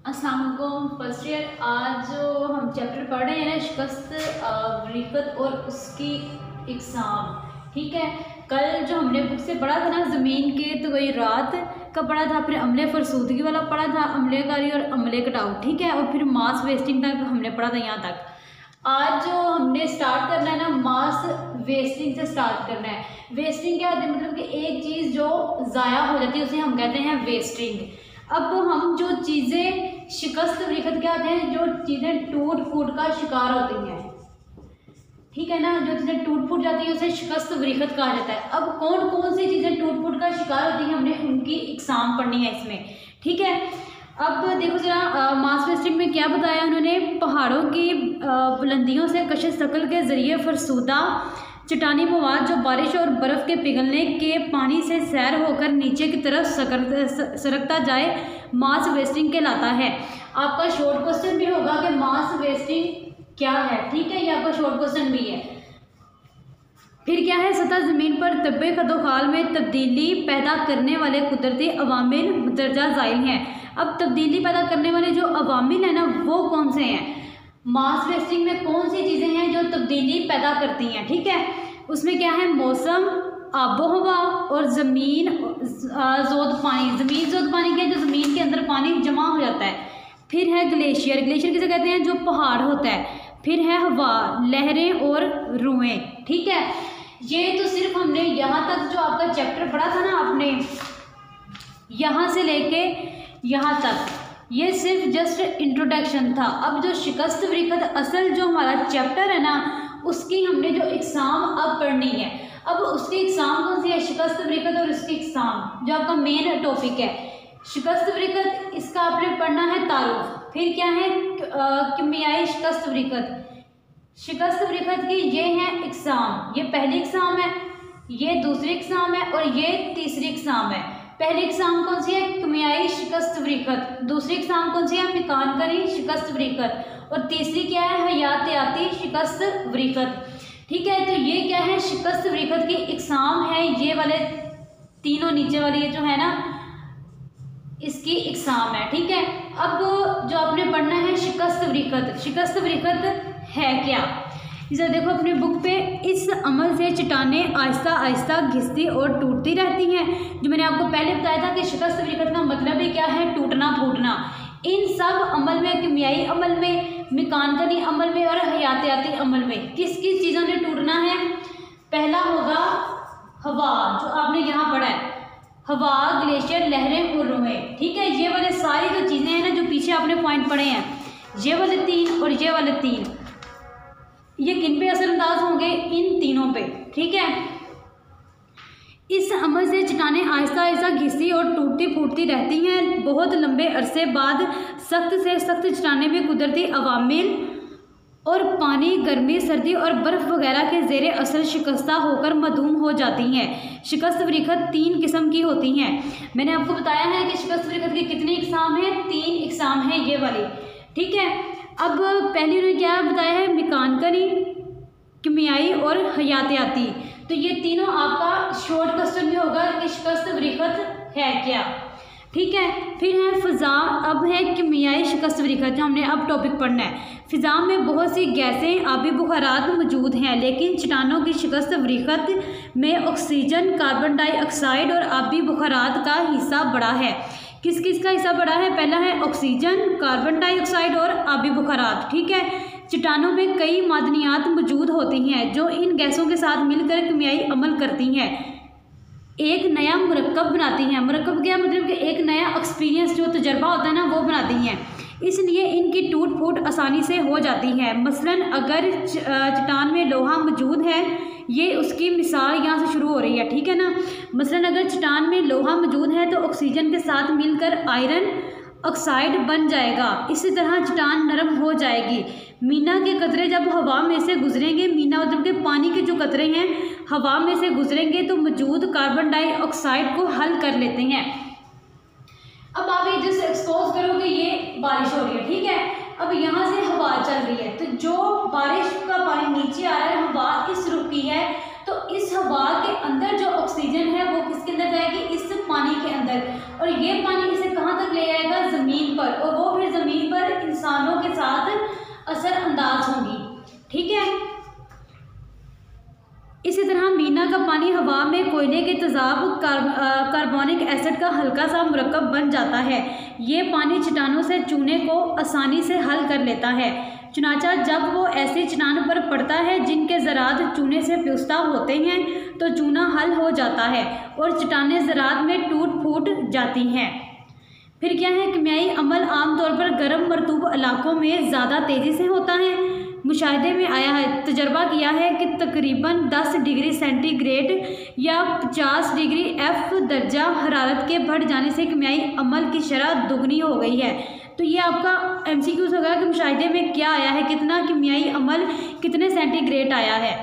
अस्सलाम वालेकुम first year. आज जो हम चैप्टर पढ़ रहे हैं ना, शिकस्त वरीकत और उसकी इकसाम। ठीक है, कल जो हमने बुक से पढ़ा था ना, ज़मीन के तो वही रात का पढ़ा था, फिर अमले फरसूदगी वाला पढ़ा था, अमले कारी और अमले कटाऊ। ठीक है, और फिर मास वेस्टिंग तक हमने पढ़ा था यहाँ तक। आज जो हमने स्टार्ट करना है ना, मास वेस्टिंग से स्टार्ट करना है। वेस्टिंग क्या होती है, मतलब कि एक चीज़ जो ज़ाया हो जाती है उसे हम कहते हैं वेस्टिंग। अब हम जो चीज़ें शिकस्त वरीकत क्या होते हैं, जो चीज़ें टूट फूट का शिकार होती हैं, ठीक है ना, जो चीज़ें टूट फूट जाती है उसे शिकस्त वरीकत कहा जाता है। अब कौन कौन सी चीज़ें टूट फूट का शिकार होती हैं, हमने उनकी इकसाम पढ़नी है इसमें। ठीक है, अब देखो जरा मास वेस्टिंग में क्या बताया उन्होंने। पहाड़ों की बुलंदियों से कशिश शक्ल के ज़रिए फरसूदा चट्टानी मवाद जो बारिश और बर्फ़ के पिघलने के पानी से सैर होकर नीचे की तरफ सरकता जाए, मास वेस्टिंग कहलाता है। आपका शॉर्ट क्वेश्चन भी होगा कि मास वेस्टिंग क्या है। ठीक है, ये आपका शॉर्ट क्वेश्चन भी है। फिर क्या है, सतह ज़मीन पर तब्बे खदोखाल में तब्दीली पैदा करने वाले कुदरती अवामिल दर्जा ज़ाइल हैं। अब तब्दीली पैदा करने वाले जो अवामिल हैं ना, वो कौन से हैं। मास वेस्टिंग में कौन सी चीज़ें हैं जो तब्दीली पैदा करती हैं। ठीक है, उसमें क्या है, मौसम, आबो हवा और ज़मीन जोद पानी। ज़मीन जोद पानी क्या है, जो ज़मीन के अंदर पानी जमा हो जाता है। फिर है ग्लेशियर। ग्लेशियर किसे कहते हैं, जो पहाड़ होता है। फिर है हवा, लहरें और रुएं। ठीक है, ये तो सिर्फ हमने यहाँ तक जो आपका चैप्टर पढ़ा था ना, आपने यहाँ से लेके यहाँ तक, ये सिर्फ जस्ट इंट्रोडक्शन था। अब जो शिकस्त वरीकत असल जो हमारा चैप्टर है ना, उसकी हमने जो एग्ज़ाम अब पढ़नी है। अब उसकी एग्ज़ाम कौन सी है, शिकस्त वरीकत और उसकी एग्ज़ाम, जो आपका मेन टॉपिक है शिकस्त वरीकत, इसका आपने पढ़ना है तारुफ। फिर क्या है, किमियाई शिकस्त वरीकत। शिकस्त वरीकत की ये है एग्ज़ाम, ये पहली एग्ज़ाम है, ये दूसरी एग्ज़ाम है और ये तीसरी एग्ज़ाम है। पहली एग्ज़ाम कौन सी है, किमियाई शिकस्त वरीकत। दूसरी एग्ज़ाम कौन सी है, मेकानकरी शिकस्त वरीकत। और तीसरी क्या है, हयातियाती शिकस्त वरीकत। ठीक है, तो ये क्या है, शिकस्त वरीकत की एग्ज़ाम है। ये वाले तीनों नीचे वाली ये जो है ना, इसकी एग्ज़ाम है। ठीक है, अब जो आपने पढ़ना है शिकस्त वरीकत। शिकस्त वरीकत है क्या, इसे देखो अपनी बुक पे। इस अमल से चट्टानें आहिस्ता आहिस्ता घिसती और टूटती रहती हैं। जो मैंने आपको पहले बताया था कि शिकस्त वरीकत का मतलब ही क्या है, टूटना फूटना। इन सब अमल में, किमियाई अमल में, मेकानकनी अमल में और हयातियाती अमल में किस किस चीज़ों ने टूटना है। पहला होगा हवा, जो आपने यहाँ पढ़ा है, हवा, ग्लेशियर, लहरें और रुएं। ठीक है, ये वाले सारी जो चीज़ें हैं ना, जो पीछे आपने पॉइंट पढ़े हैं, ये वाले तीन और ये वाले तीन, ये किन पे असरअंदाज होंगे, इन तीनों पे। ठीक है, इस अमल से चट्टानें आहिस्ता आहिस्ता घिसती और टूटती फूटती रहती हैं। बहुत लंबे अरसे बाद सख्त से सख्त चट्टानें भी कुदरती अवामिल और पानी, गर्मी, सर्दी और बर्फ़ वगैरह के ज़ेरे असर शिकस्ता होकर मधूम हो जाती हैं। शिकस्त वरीकत 3 किस्म की होती हैं। मैंने आपको बताया है कि शिकस्त वरीकत की कितनी इकसाम है, 3 इकसाम है ये वाली। ठीक है, अब पहले उन्होंने क्या बताया है, मेकानकनी, किमियाई और हयातियाती। तो ये तीनों आपका शॉर्ट क्वेश्चन भी होगा कि शिकस्त वरीकत है क्या। ठीक है, फिर है फ़िज़ा। अब है किमियाई शिकस्त वरीकत, जो हमने अब टॉपिक पढ़ना है। फ़िज़ा में बहुत सी गैसें, आबी बुखारात मौजूद हैं, लेकिन चट्टानों की शिकस्त वरीकत में ऑक्सीजन, कार्बन डाइऑक्साइड और आबी बुखारात का हिस्सा बड़ा है। किस किस का हिस्सा बड़ा है, पहला है ऑक्सीजन, कार्बन डाइऑक्साइड और आबी बुखारात। ठीक है, चट्टानों में कई मादनियात मौजूद होती हैं जो इन गैसों के साथ मिलकर किमियाई अमल करती हैं, एक नया मुरक्कब बनाती हैं। मुरक्कब क्या मतलब कि एक नया एक्सपीरियंस, जो तजर्बा होता है ना, वो बनाती हैं। इसलिए इनकी टूट फूट आसानी से हो जाती है। मसलन अगर चट्टान में लोहा मौजूद है, ये उसकी मिसाल यहाँ से शुरू हो रही है। ठीक है ना, मसलन अगर चट्टान में लोहा मौजूद है तो ऑक्सीजन के साथ मिलकर आयरन ऑक्साइड बन जाएगा। इसी तरह चट्टान नरम हो जाएगी। मीना के कतरे जब हवा में से गुजरेंगे, मीना मतलब के पानी के जो कतरे हैं हवा में से गुजरेंगे तो मौजूद कार्बन डाइऑक्साइड को हल कर लेते हैं। अब आप ये जैसे एक्सपोज करोगे, ये बारिश हो रही है। ठीक है, अब यहाँ से हवा चल रही है, तो जो बारिश का पानी नीचे आ रहा है, हवा इस रुख की है, तो इस हवा के अंदर जो ऑक्सीजन है वो किसके अंदर जाएगी, इस पानी के अंदर। और ये पानी इसे कहाँ तक ले जाएगा, ज़मीन पर, और वो फिर ठीक है। इसी तरह मीना का पानी हवा में कोयले के तेजाब कार्बोनिक एसिड का हल्का सा मुरक्कब बन जाता है। ये पानी चट्टानों से चूने को आसानी से हल कर लेता है। चुनाचा जब वो ऐसी चट्टान पर पड़ता है जिनके ज़रात चूने से प्युस्ता होते हैं तो चूना हल हो जाता है और चट्टानें ज़रात में टूट फूट जाती हैं। फिर क्या है, कीमियाई अमल आमतौर पर गर्म मरतूब इलाकों में ज़्यादा तेज़ी से होता है। मुशाहिदे में आया है, तजर्बा किया है कि तकरीबन 10 डिग्री सेंटीग्रेड या 50 डिग्री F दर्जा हरारत के बढ़ जाने से कीमियाई अमल की शरह दुगनी हो गई है। तो ये आपका MCQs होगा कि मुशाहिदे में क्या आया है, कितना कीमियाई अमल कितने सेंटीग्रेड आया है।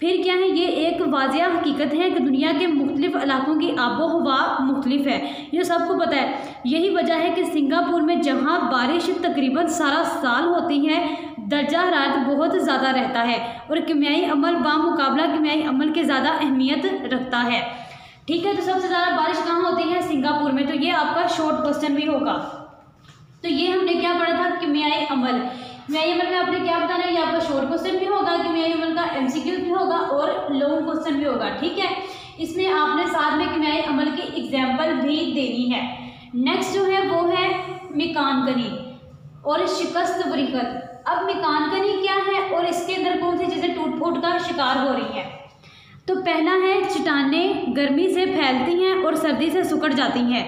फिर क्या है, ये एक वाजिया हकीकत है कि दुनिया के मुख्तलिफ इलाकों की आबो हवा मुख्तलिफ है, ये सबको पता है। यही वजह है कि सिंगापुर में जहाँ बारिश तकरीबन सारा साल होती है दर्जा हरारत बहुत ज़्यादा रहता है और कीमियाई अमल बामुकाबला कीमियाई अमल के ज़्यादा अहमियत रखता है। ठीक है, तो सबसे ज़्यादा बारिश कहाँ होती है? सिंगापुर में। तो ये आपका शॉर्ट क्वेश्चन भी होगा। तो ये हमने क्या पढ़ा था, कीमियाई अमल। कीमियाई अमल में आपने क्या बताना है, ये आपका शॉर्ट क्वेश्चन भी होगा, कीमियाई अमल का MCQ भी होगा और लॉन्ग क्वेश्चन भी होगा। ठीक है, इसमें आपने साथ में कीमियाई अमल की एग्जाम्पल भी देनी है। नेक्स्ट जो है वो है मेकानकनी और शिकस्त वरीकत। अब मेकानकनी क्या है और इसके अंदर कौन सी चीज़ें टूट फूट का शिकार हो रही हैं? तो पहला है, चट्टानें गर्मी से फैलती हैं और सर्दी से सिकुड़ जाती हैं।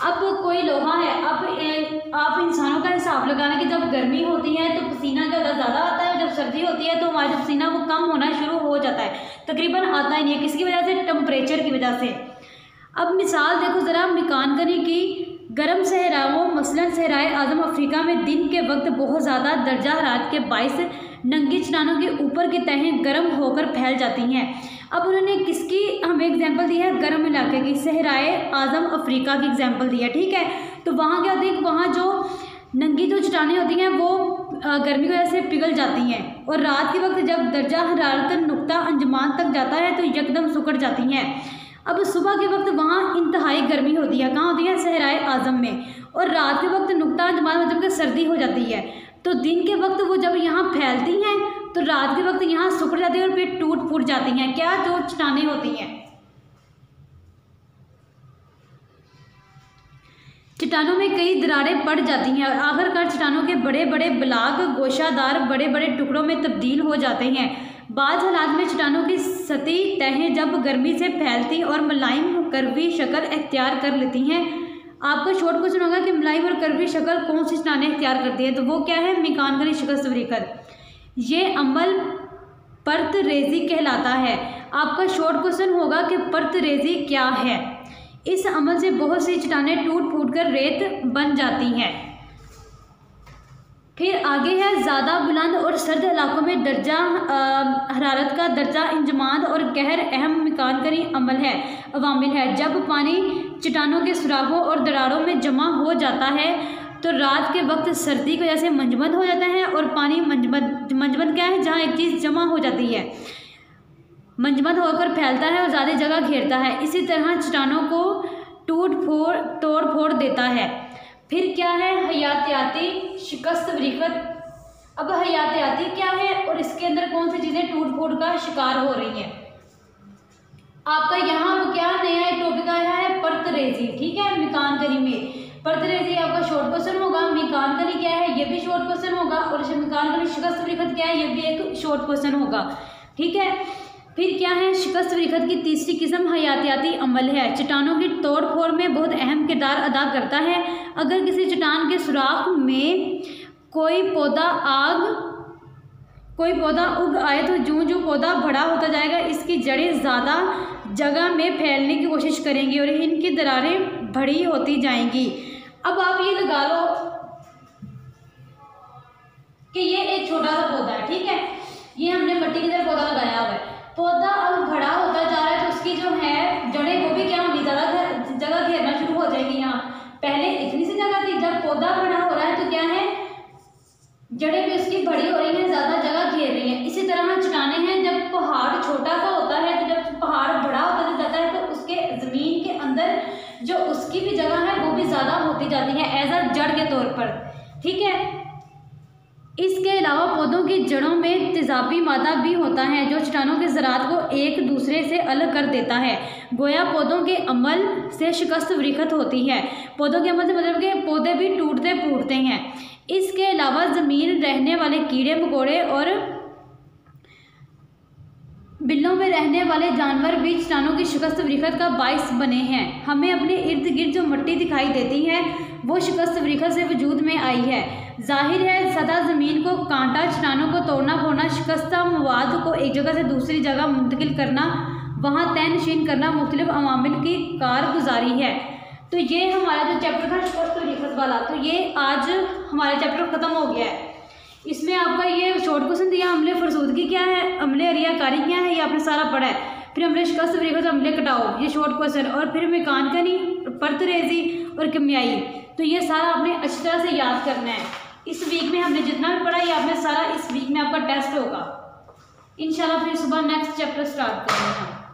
अब कोई लोहा है, अब आप इंसानों का हिसाब लगाना कि जब गर्मी होती है तो पसीना ज़्यादा आता है, जब सर्दी होती है तो हमारा जो पसीना वो कम होना शुरू हो जाता है, तकरीबन आता ही नहीं है। किसकी वजह से? टेम्परेचर की वजह से। अब मिसाल देखो ज़रा मेकानकनी की। गर्म सहराओं मसलन सहराए आज़म अफ्रीका में दिन के वक्त बहुत ज़्यादा दर्जा हरारत के बायस नंगी चट्टानों के ऊपर की तहें गर्म होकर फैल जाती हैं। अब उन्होंने किसकी हमें एग्जांपल दी है? गर्म इलाके की, सहराए आज़म अफ्रीका की एग्जांपल दी है। ठीक है, तो वहाँ क्या होती है, वहाँ जो नंगी जो चट्टानें होती हैं वो गर्मी की वजह से पिघल जाती हैं और रात के वक्त जब दर्जा हरारत नुक्ता अंजमान तक जाता है तो यकदम सिकुड़ जाती हैं। अब सुबह के वक्त वहाँ इंतहाई गर्मी होती है, कहाँ होती है? सहराए आज़म में। और रात के वक्त नुक्ता अंजमान मतलब कि सर्दी हो जाती है। तो दिन के वक्त वो जब यहाँ फैलती हैं तो रात के वक्त यहाँ सिकुड़ जाती है और फिर टूट फूट जाती हैं। क्या? जो चट्टानें होती हैं। चट्टानों में कई दरारें पड़ जाती हैं और आखिरकार चट्टानों के बड़े बड़े ब्लाक गोशादार बड़े बड़े टुकड़ों में तब्दील हो जाते हैं। बाज़ हालात में चट्टानों की सतही तहें जब गर्मी से फैलती और मुलायम करवी शक्ल इख्तियार कर लेती हैं। आपका शॉर्ट क्वेश्चन होगा कि मुलायम और करवी शक्ल कौन सी चट्टानें इख्तियार करती है? तो वो क्या है? मेकानकनी शिकस्त वरीकत। ये अमल परत रेजी कहलाता है। आपका शॉर्ट क्वेश्चन होगा कि परत रेजी क्या है? इस अमल से बहुत सी चट्टानें टूट फूट कर रेत बन जाती हैं। फिर आगे है, ज़्यादा बुलंद और सर्द इलाकों में दर्जा हरारत का दर्जा इंजमाद और कहर अहम मेकानकनी अमल है अवामिल है। जब पानी चट्टानों के सुराखों और दरारों में जमा हो जाता है तो रात के वक्त सर्दी की वजह से मंजमद हो जाता है और पानी मंजमद क्या है? जहाँ एक चीज़ जमा हो जाती है, मंजमद होकर फैलता है और ज़्यादा जगह घेरता है। इसी तरह चट्टानों को तोड़ फोड़ देता है। फिर क्या है? हयातियाती शिकस्त वरीकत। अब हयातियाती क्या है और इसके अंदर कौन सी चीज़ें टूट फूट का शिकार हो रही हैं? आपका यहाँ क्या नया एक टॉपिक आया है? परत रेजी। ठीक है, मेकानकनी में परत रेजी आपका शॉर्ट क्वेश्चन होगा। मेकानकनी क्या है? ये भी शॉर्ट क्वेश्चन होगा। और मेकानकनी शिकस्त वरीकत क्या है? ये भी एक शॉर्ट क्वेश्चन होगा। ठीक है, फिर क्या है? शिकस्त वरीकत की तीसरी किस्म हयातियाती अमल है। चट्टानों की तोड़ फोड़ में बहुत अहम किरदार अदा करता है। अगर किसी चट्टान के सुराख में कोई पौधा उग आए तो जो पौधा बड़ा होता जाएगा इसकी जड़ें ज़्यादा जगह में फैलने की कोशिश करेंगी और इनकी दरारें बड़ी होती जाएंगी। अब आप ये लगा लो कि ये एक छोटा सा पौधा है। ठीक है, ये हमने मिट्टी की तरह पौधा लगाया हुआ है। पौधा अब बड़ा होता जा रहा है तो उसकी जो है जड़ें वो भी क्या होंगी? ज़्यादा जगह घेरना शुरू हो जाएगी। यहाँ पहले इतनी सी जगह थी, जब पौधा बड़ा हो रहा है तो क्या है? जड़ें भी उसकी बड़ी हो रही हैं, ज़्यादा जगह घेर रही हैं। इसी तरह चट्टानें हैं, जब पहाड़ छोटा सा होता है तो जब पहाड़ बड़ा होता जाता है तो उसके ज़मीन के अंदर जो उसकी भी जगह है वो भी ज़्यादा होती जाती है एज अ जड़ के तौर पर। ठीक है, इसके अलावा पौधों की जड़ों में तेजाबी मादा भी होता है जो चट्टानों के ज़रात को एक दूसरे से अलग कर देता है। गोया पौधों के अमल से शिकस्त वृखत होती है। पौधों के अमल से मतलब कि पौधे भी टूटते फूटते हैं। इसके अलावा ज़मीन रहने वाले कीड़े मकोड़े और बिलों में रहने वाले जानवर भी चट्टानों की शिकस्त वृखत का बाइस बने हैं। हमें अपने इर्द गिर्द जो मिट्टी दिखाई देती है वो शिकस्त वृखत से वजूद में आई है। जाहिर है सतह ज़मीन को कांटा, चट्टानों को तोड़ना फोड़ना, शिकस्ता मवाद को एक जगह से दूसरी जगह मुंतकिल करना, वहाँ तय नशीन करना मुख्तलिफ अवामिल की कारगुजारी है। तो ये हमारा जो चैप्टर था शिकस्त वृखत वाला, तो ये आज हमारा चैप्टर ख़त्म हो गया है। इसमें आपका ये शॉर्ट क्वेश्चन दिया, अमले फरसूदगी क्या है, अमले अरियाकारी क्या है, ये आपने सारा पढ़ा है। फिर अमले शिकस्त वृखत, अमले कटाओ, ये शॉर्ट क्वेश्चन, और फिर मेकानकनी, परतरेजी और किमियाई। तो ये सारा आपने अच्छी तरह से याद करना है। इस वीक में हमने जितना भी पढ़ा ये आपने सारा इस वीक में आपका टेस्ट होगा। इंशाल्लाह फिर सुबह नेक्स्ट चैप्टर स्टार्ट करेंगे हम।